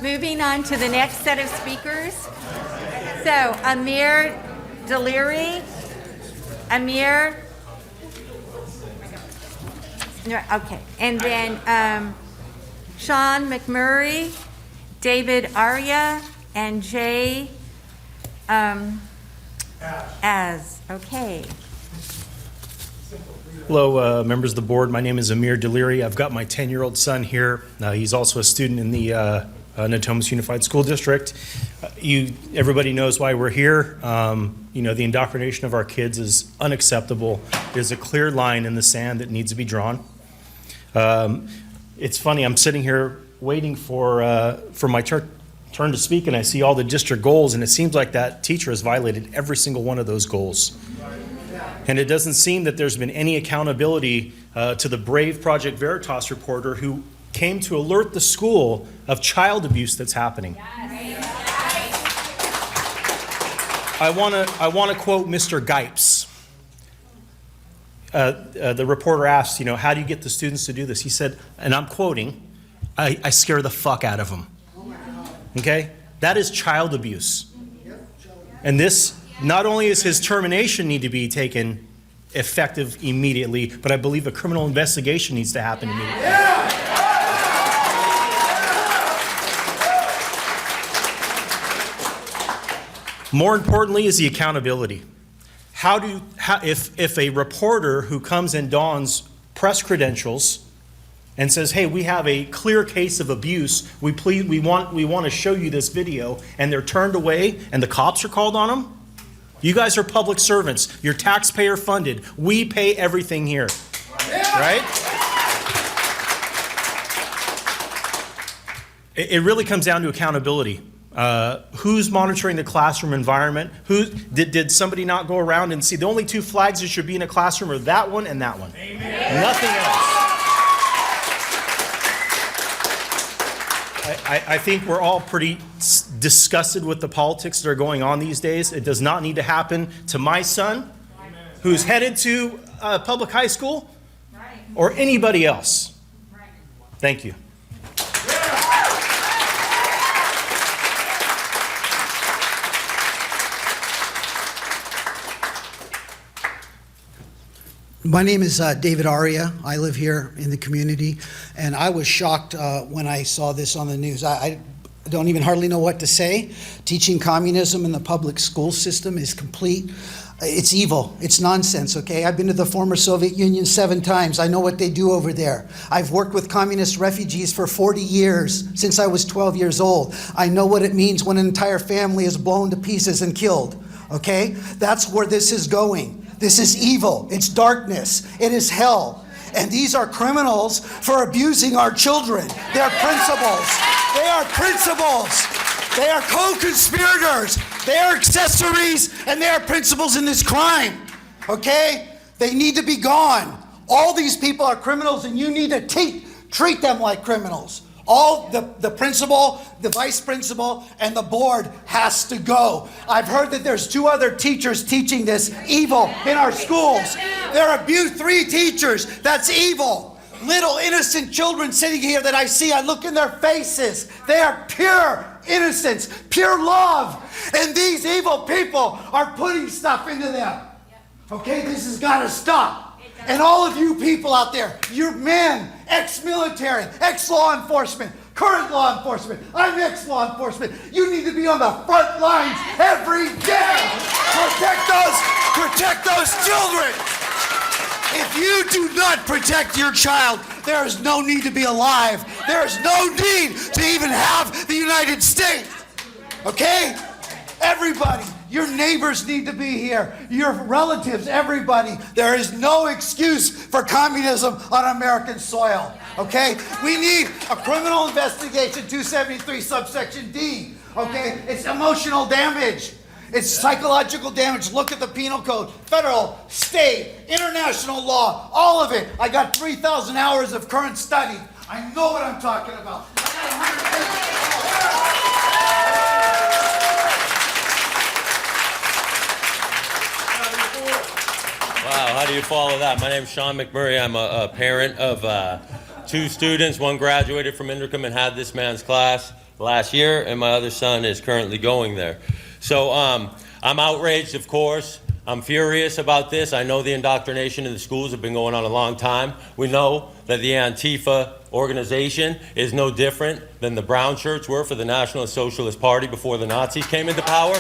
moving on to the next set of speakers. So, Amir Deleri. Amir. Okay. And then Sean McMurray, David Arya, and Jay Az. Okay. Hello, members of the board. My name is Amir Deleri. I've got my 10-year-old son here. He's also a student in the Natomas Unified School District. Everybody knows why we're here. The indoctrination of our kids is unacceptable. There's a clear line in the sand that needs to be drawn. It's funny, I'm sitting here waiting for my turn to speak, and I see all the district goals, and it seems like that teacher has violated every single one of those goals. And it doesn't seem that there's been any accountability to the brave Project Veritas reporter who came to alert the school of child abuse that's happening. I want to quote Mr. Gipes. The reporter asked, how do you get the students to do this? He said, and I'm quoting, I scare the fuck out of them. Okay? That is child abuse. And this, not only is his termination need to be taken effective immediately, but I believe a criminal investigation needs to happen immediately. More importantly is the accountability. If a reporter who comes and dons press credentials and says, hey, we have a clear case of abuse, we want to show you this video, and they're turned away and the cops are called on them, you guys are public servants. You're taxpayer funded. We pay everything here, right? It really comes down to accountability. Who's monitoring the classroom environment? Did somebody not go around and see? The only two flags that should be in a classroom are that one and that one. Amen. Nothing else. I think we're all pretty disgusted with the politics that are going on these days. It does not need to happen to my son, who's headed to public high school, or anybody else. Thank you. My name is David Arya. I live here in the community, and I was shocked when I saw this on the news. I don't even hardly know what to say. Teaching communism in the public school system is complete. It's evil. It's nonsense, okay? I've been to the former Soviet Union 7 times. I know what they do over there. I've worked with communist refugees for 40 years, since I was 12 years old. I know what it means when an entire family is blown to pieces and killed, okay? That's where this is going. This is evil. It's darkness. It is hell. And these are criminals for abusing our children. They're principals. They are principals. They are co-conspirators. They are accessories, and they are principals in this crime. Okay? They need to be gone. All these people are criminals, and you need to treat them like criminals. All the principal, the vice principal, and the board has to go. I've heard that there's 2 other teachers teaching this evil in our schools. There are 3 teachers. That's evil. Little innocent children sitting here that I see, I look in their faces. They are pure innocence, pure love. And these evil people are putting stuff into them. Okay, this has got to stop. And all of you people out there, you're men, ex-military, ex-law enforcement, current law enforcement, I'm ex-law enforcement. You need to be on the front lines every day. Protect those children. If you do not protect your child, there is no need to be alive. There is no need to even have the United States. Okay? Everybody. Your neighbors need to be here. Your relatives, everybody. There is no excuse for communism on American soil. Okay? We need a criminal investigation, 273 subsection D. Okay? It's emotional damage. It's psychological damage. Look at the penal code. Federal, state, international law, all of it. I got 3,000 hours of current study. I know what I'm talking about. Wow, how do you follow that? My name's Sean McMurray. I'm a parent of 2 students. One graduated from Inderkum and had this man's class. last year, and my other son is currently going there. So I'm outraged, of course. I'm furious about this. I know the indoctrination in the schools have been going on a long time. We know that the Antifa organization is no different than the brown shirts were for the Nationalist Socialist Party before the Nazis came into power.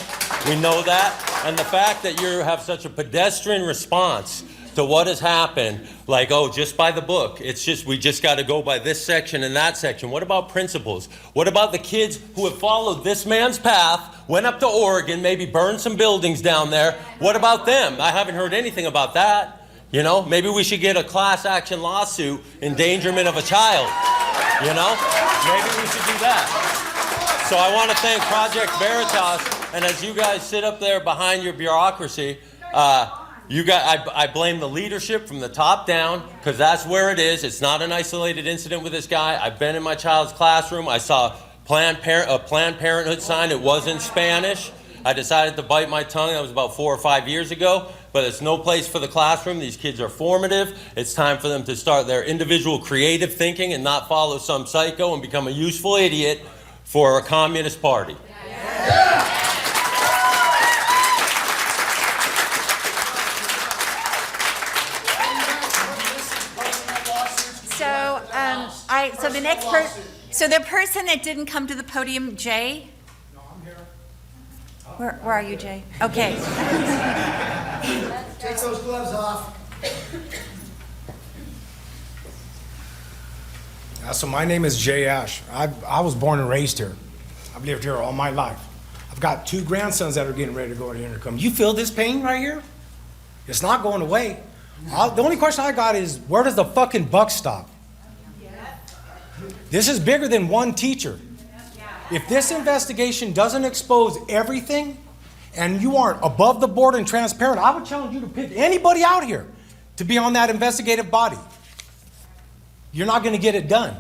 We know that. And the fact that you have such a pedestrian response to what has happened, like, oh, just by the book. It's just, we just got to go by this section and that section. What about principles? What about the kids who have followed this man's path, went up to Oregon, maybe burned some buildings down there? What about them? I haven't heard anything about that. You know, maybe we should get a class action lawsuit, endangerment of a child. You know, maybe we should do that. So I want to thank Project Veritas, and as you guys sit up there behind your bureaucracy, I blame the leadership from the top down, because that's where it is. It's not an isolated incident with this guy. I've been in my child's classroom. I saw a Planned Parenthood sign. It was in Spanish. I decided to bite my tongue. That was about 4 or 5 years ago. But it's no place for the classroom. These kids are formative. It's time for them to start their individual creative thinking and not follow some psycho and become a useful idiot for a communist party. So the person that didn't come to the podium, Jay? No, I'm here. Where are you, Jay? Okay. Take those gloves off. So my name is Jay Ash. I was born and raised here. I've lived here all my life. I've got 2 grandsons that are getting ready to go to Inderkum. You feel this pain right here? It's not going away. The only question I got is, where does the fucking buck stop? This is bigger than one teacher. If this investigation doesn't expose everything, and you aren't above the board and transparent, I would challenge you to pick anybody out here to be on that investigative body. You're not going to get it done.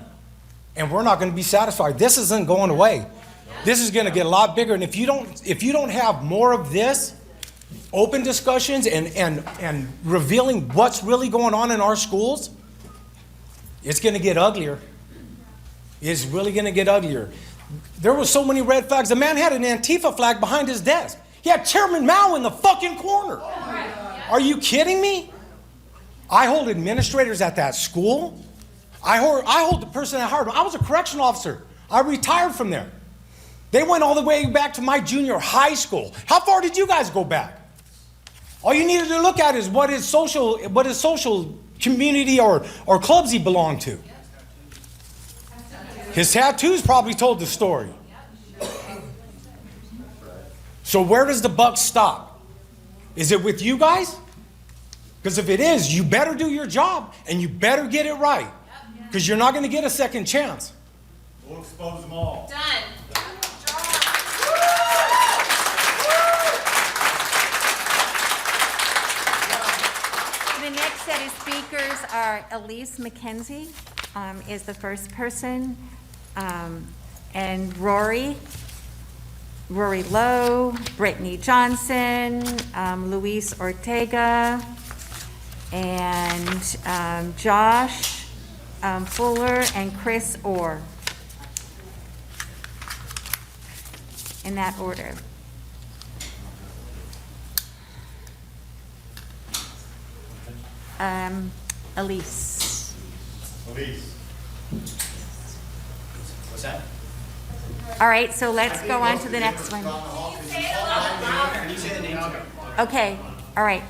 And we're not going to be satisfied. This isn't going away. This is going to get a lot bigger. And if you don't have more of this, open discussions and revealing what's really going on in our schools, it's going to get uglier. It's really going to get uglier. There were so many red flags. The man had an Antifa flag behind his desk. He had Chairman Mao in the fucking corner. Are you kidding me? I hold administrators at that school. I hold the person at heart. I was a correctional officer. I retired from there. They went all the way back to my junior high school. How far did you guys go back? All you needed to look at is what his social community or clubs he belonged to. His tattoos probably told the story. So where does the buck stop? Is it with you guys? Because if it is, you better do your job and you better get it right. Because you're not going to get a second chance. We'll expose them all. Done. The next set of speakers are Elise McKenzie is the first person, and Rory Lowe, Brittany Johnson, Luis Ortega, and Josh Fuller, and Chris Orr. In that order. Elise. Elise. What's that? All right, so let's go on to the next one. Can you say the name? Okay, all right.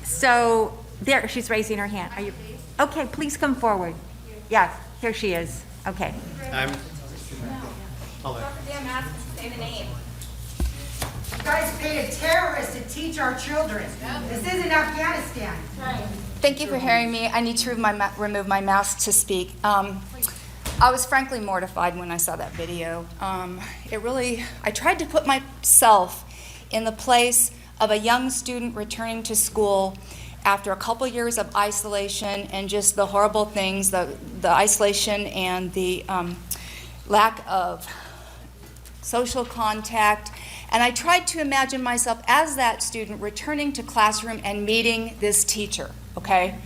So there, she's raising her hand. Are you? Okay, please come forward. Yeah, here she is. Okay. You guys paid a terrorist to teach our children. This isn't Afghanistan. Thank you for hearing me. I need to remove my mask to speak. I was frankly mortified when I saw that video. I tried to put myself in the place of a young student returning to school after a couple years of isolation and just the horrible things, the isolation and the lack of social contact. And I tried to imagine myself as that student returning to classroom and meeting this teacher, okay?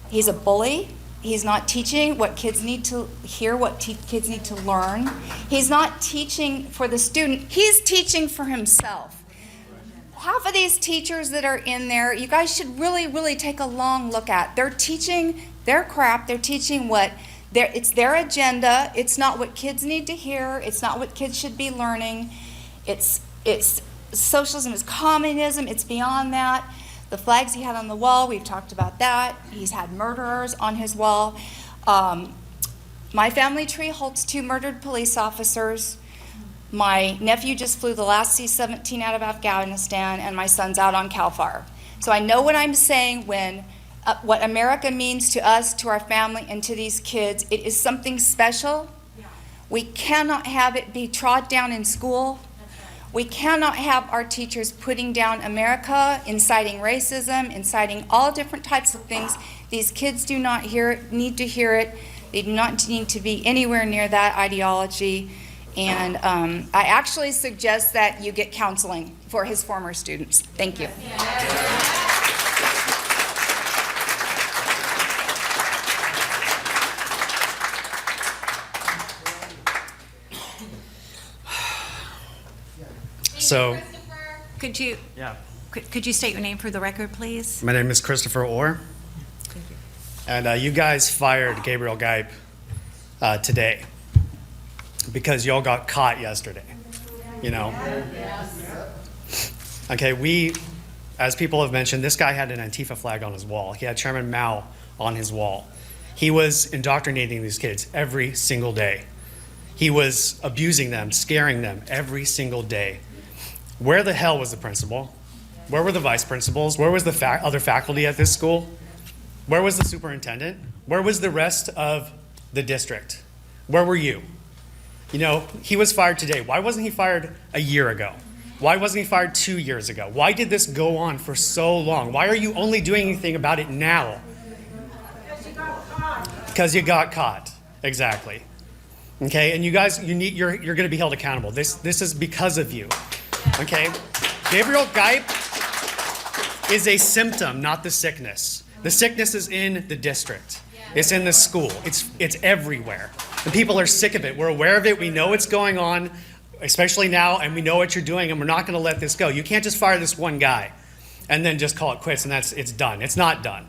He's a bully. He's not teaching what kids need to hear, what kids need to learn. He's not teaching for the student. He's teaching for himself. Half of these teachers that are in there, you guys should really, really take a long look at. They're teaching their crap. They're teaching it's their agenda. It's not what kids need to hear. It's not what kids should be learning. It's socialism is communism. It's beyond that. The flags he had on the wall, we've talked about that. He's had murderers on his wall. My family tree holds 2 murdered police officers. My nephew just flew the last C-17 out of Afghanistan, and my son's out on CAL FIRE. So I know what I'm saying when what America means to us, to our family, and to these kids. It is something special. We cannot have it be trod down in school. We cannot have our teachers putting down America, inciting racism, inciting all different types of things. These kids do not need to hear it. They do not need to be anywhere near that ideology. And I actually suggest that you get counseling for his former students. Thank you. So, Could you state your name for the record, please? my name is Christopher Orr, and you guys fired Gabriel Geip today because y'all got caught yesterday, you know? Okay, we, as people have mentioned, this guy had an Antifa flag on his wall. He had Chairman Mao on his wall. He was indoctrinating these kids every single day. He was abusing them, scaring them every single day. Where the hell was the principal? Where were the vice principals? Where was the other faculty at this school? Where was the superintendent? Where was the rest of the district? Where were you? You know, he was fired today. Why wasn't he fired a year ago? Why wasn't he fired 2 years ago? Why did this go on for so long? Why are you only doing anything about it now? Because you got caught. Exactly. Okay, and you guys, you're going to be held accountable. This is because of you. Okay, Gabriel Geip is a symptom, not the sickness. The sickness is in the district. It's in the school. It's everywhere. And people are sick of it. We're aware of it. We know what's going on, especially now, and we know what you're doing, and we're not going to let this go. You can't just fire this one guy and then just call it quits and it's done. It's not done.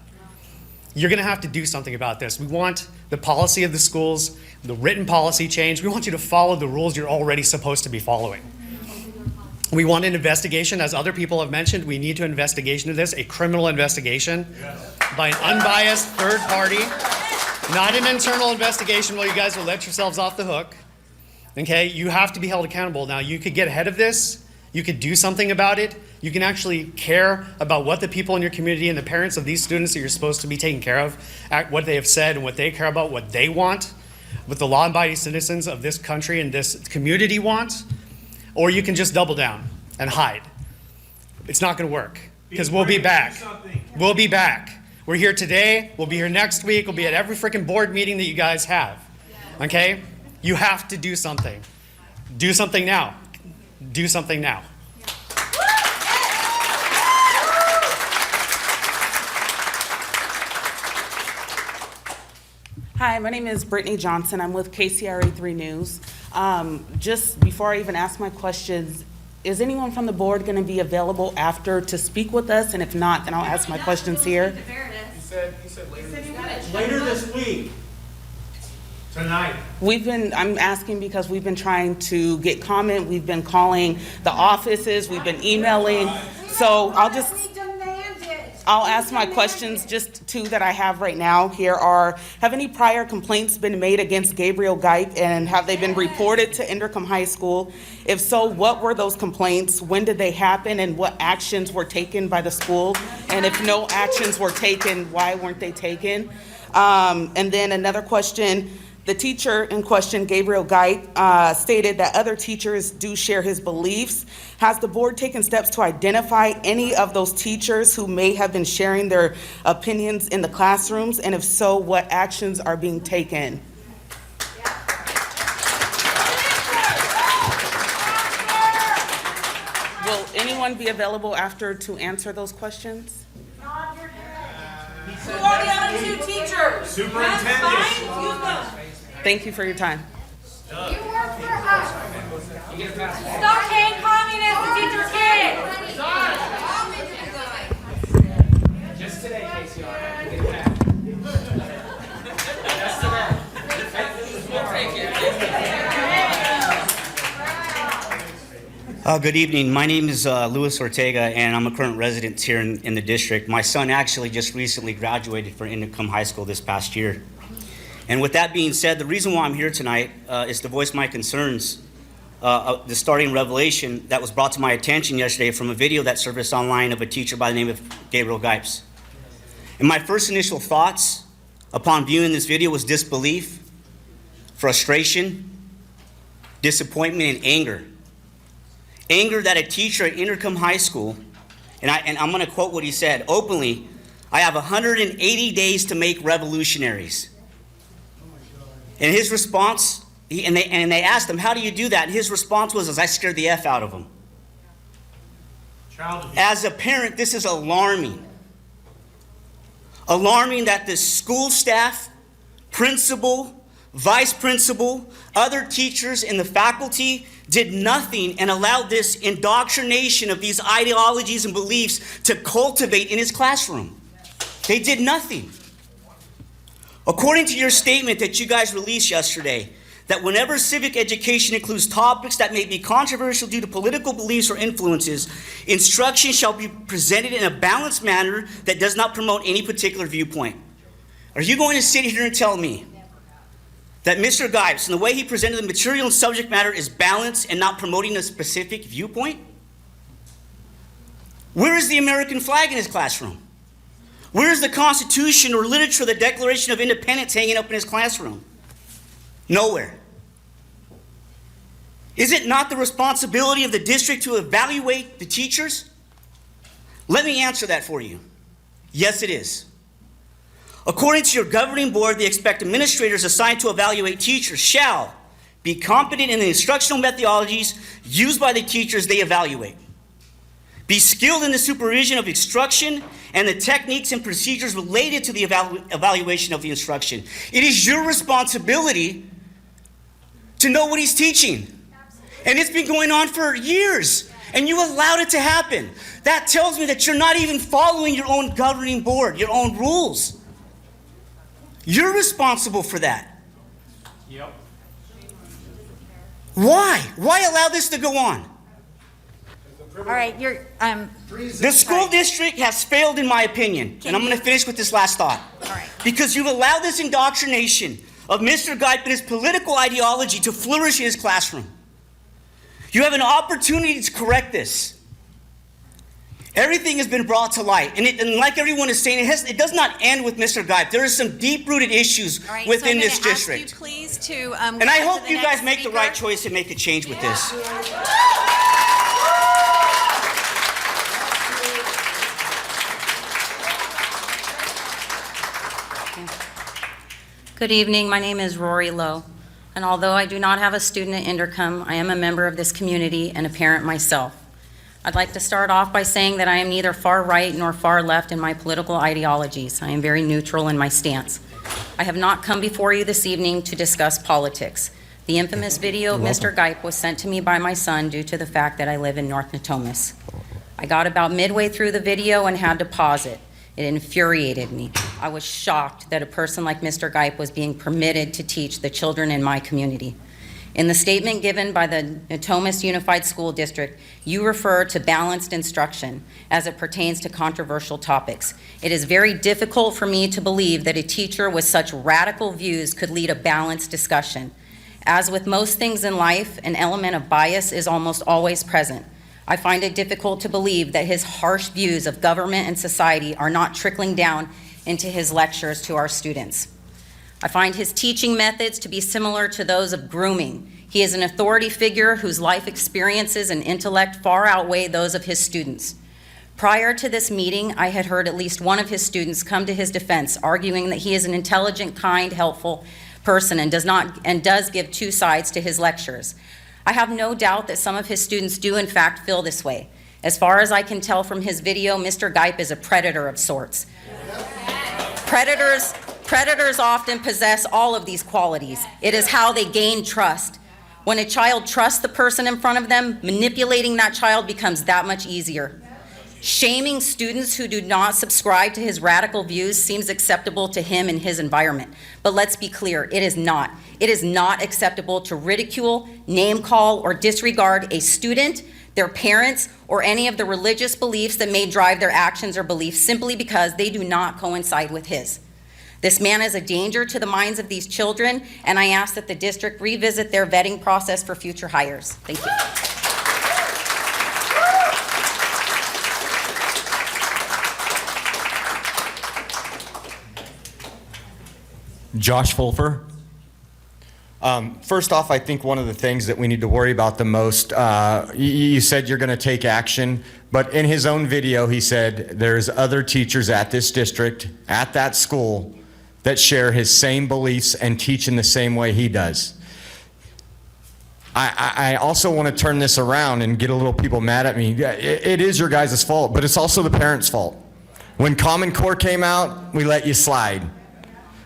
You're going to have to do something about this. We want the policy of the schools, the written policy change. We want you to follow the rules you're already supposed to be following. We want an investigation, as other people have mentioned. We need to investigation of this, a criminal investigation by an unbiased third party, not an internal investigation where you guys will let yourselves off the hook. Okay, you have to be held accountable. Now, you could get ahead of this. You could do something about it. You can actually care about what the people in your community and the parents of these students that you're supposed to be taking care of, what they have said and what they care about, what they want, what the law-abiding citizens of this country and this community want. Or you can just double down and hide. It's not going to work because we'll be back. We'll be back. We're here today. We'll be here next week. We'll be at every freaking board meeting that you guys have. Okay? You have to do something. Do something now. Do something now. Hi, my name is Brittany Johnson. I'm with KCRA 3 News. Just before I even ask my questions, is anyone from the board going to be available after to speak with us? And if not, then I'll ask my questions here. He said later this week. Tonight. I'm asking because we've been trying to get comment. We've been calling the offices. We've been emailing. So I'll ask my questions, just 2 that I have right now here are, have any prior complaints been made against Gabriel Geip, and have they been reported to Inderkum High School? If so, what were those complaints? When did they happen, and what actions were taken by the school? And if no actions were taken, why weren't they taken? And then another question, the teacher in question, Gabriel Geip, stated that other teachers do share his beliefs. Has the board taken steps to identify any of those teachers who may have been sharing their opinions in the classrooms? And if so, what actions are being taken? Will anyone be available after to answer those questions? He Who are the other two teachers? Superintendent. Thank you for your time. You work for us. Stop paying communists to teach your kids. Just today, KCR. Get it back. Just today. Good evening. My name is Luis Ortega, and I'm a current resident here in the district. My son actually just recently graduated from Inderkum High School this past year. And with that being said, the reason why I'm here tonight is to voice my concerns of the starting revelation that was brought to my attention yesterday from a video that surfaced online of a teacher by the name of Gabriel Gipes. And my first initial thoughts upon viewing this video was disbelief, frustration, disappointment, and anger. Anger that a teacher at Inderkum High School, and I'm going to quote what he said openly, "I have 180 days to make revolutionaries." And his response, and they asked him, "How do you do that?" And his response was, "I scared the F out of them." As a parent, this is alarming. Alarming that the school staff, principal, vice principal, other teachers, and the faculty did nothing and allowed this indoctrination of these ideologies and beliefs to cultivate in his classroom. They did nothing. According to your statement that you guys released yesterday, that whenever civic education includes topics that may be controversial due to political beliefs or influences, instruction shall be presented in a balanced manner that does not promote any particular viewpoint. Are you going to sit here and tell me that Mr. Gipes, and the way he presented the material and subject matter, is balanced and not promoting a specific viewpoint? Where is the American flag in his classroom? Where is the Constitution or literature, the Declaration of Independence hanging up in his classroom? Nowhere. Is it not the responsibility of the district to evaluate the teachers? Let me answer that for you. Yes, it is. According to your governing board, they expect administrators assigned to evaluate teachers shall be competent in the instructional methodologies used by the teachers they evaluate, be skilled in the supervision of instruction and the techniques and procedures related to the evaluation of the instruction. It is your responsibility to know what he's teaching. And it's been going on for years, and you allowed it to happen. That tells me that you're not even following your own governing board, your own rules. You're responsible for that. Yep. Why? Why allow this to go on? All right, The school district has failed, in my opinion. And I'm going to finish with this last thought. All right. Because you've allowed this indoctrination of Mr. Gipes and his political ideology to flourish in his classroom. You have an opportunity to correct this. Everything has been brought to light. And like everyone is saying, it does not end with Mr. Gipes. There are some deep-rooted issues within this district. Ask you please to, and I hope you guys make the right choice and make a change with this. Good evening. My name is Rory Lowe. And although I do not have a student at Inderkum, I am a member of this community and a parent myself. I'd like to start off by saying that I am neither far right nor far left in my political ideologies. I am very neutral in my stance. I have not come before you this evening to discuss politics. The infamous video of Mr. Gipes was sent to me by my son due to the fact that I live in North Natomas. I got about midway through the video and had to pause it. It infuriated me. I was shocked that a person like Mr. Gipes was being permitted to teach the children in my community. In the statement given by the Natomas Unified School District, you refer to balanced instruction as it pertains to controversial topics. It is very difficult for me to believe that a teacher with such radical views could lead a balanced discussion. As with most things in life, an element of bias is almost always present. I find it difficult to believe that his harsh views of government and society are not trickling down into his lectures to our students. I find his teaching methods to be similar to those of grooming. He is an authority figure whose life experiences and intellect far outweigh those of his students. Prior to this meeting, I had heard at least one of his students come to his defense, arguing that he is an intelligent, kind, helpful person and does give two sides to his lectures. I have no doubt that some of his students do in fact feel this way. As far as I can tell from his video, Mr. Gipes is a predator of sorts. Predators often possess all of these qualities. It is how they gain trust. When a child trusts the person in front of them, manipulating that child becomes that much easier. Shaming students who do not subscribe to his radical views seems acceptable to him and his environment. But let's be clear, it is not. It is not acceptable to ridicule, name call, or disregard a student, their parents, or any of the religious beliefs that may drive their actions or beliefs simply because they do not coincide with his. This man is a danger to the minds of these children, and I ask that the district revisit their vetting process for future hires. Thank you. Josh Fulfer. First off, I think one of the things that we need to worry about the most, you said you're going to take action, but in his own video, he said there's other teachers at this district, at that school, that share his same beliefs and teach in the same way he does. I also want to turn this around and get a little people mad at me. It is your guys' fault, but it's also the parents' fault. When Common Core came out, we let you slide.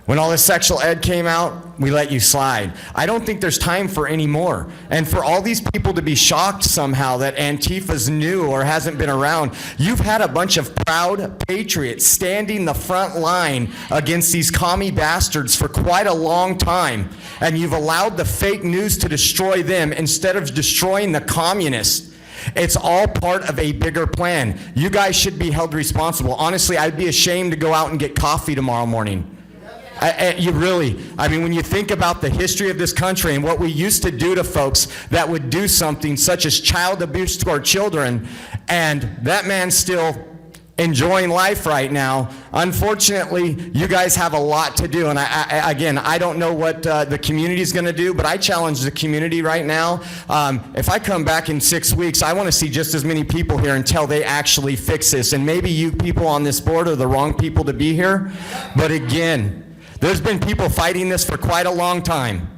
When all this sexual ed came out, we let you slide. I don't think there's time for any more. And for all these people to be shocked somehow that Antifa's new or hasn't been around, you've had a bunch of proud patriots standing the front line against these commie bastards for quite a long time. And you've allowed the fake news to destroy them instead of destroying the communists. It's all part of a bigger plan. You guys should be held responsible. Honestly, I'd be ashamed to go out and get coffee tomorrow morning. When you think about the history of this country and what we used to do to folks that would do something such as child abuse to our children, and that man's still enjoying life right now. Unfortunately, you guys have a lot to do, and I don't know what the community's going to do, but I challenge the community right now. If I come back in 6 weeks, I want to see just as many people here until they actually fix this, and maybe you people on this board are the wrong people to be here, but again, there's been people fighting this for quite a long time,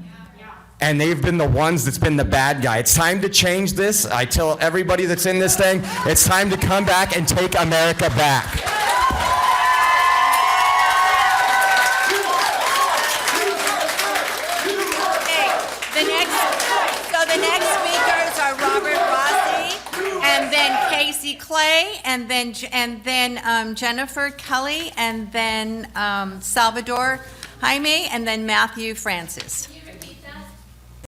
and they've been the ones that's been the bad guy. It's time to change this. I tell everybody that's in this thing, it's time to come back and take America back. The next speakers are Robert Rossi, and then Casey Clay, and then Jennifer Kelly, and then Salvador Jaime, and then Matthew Francis.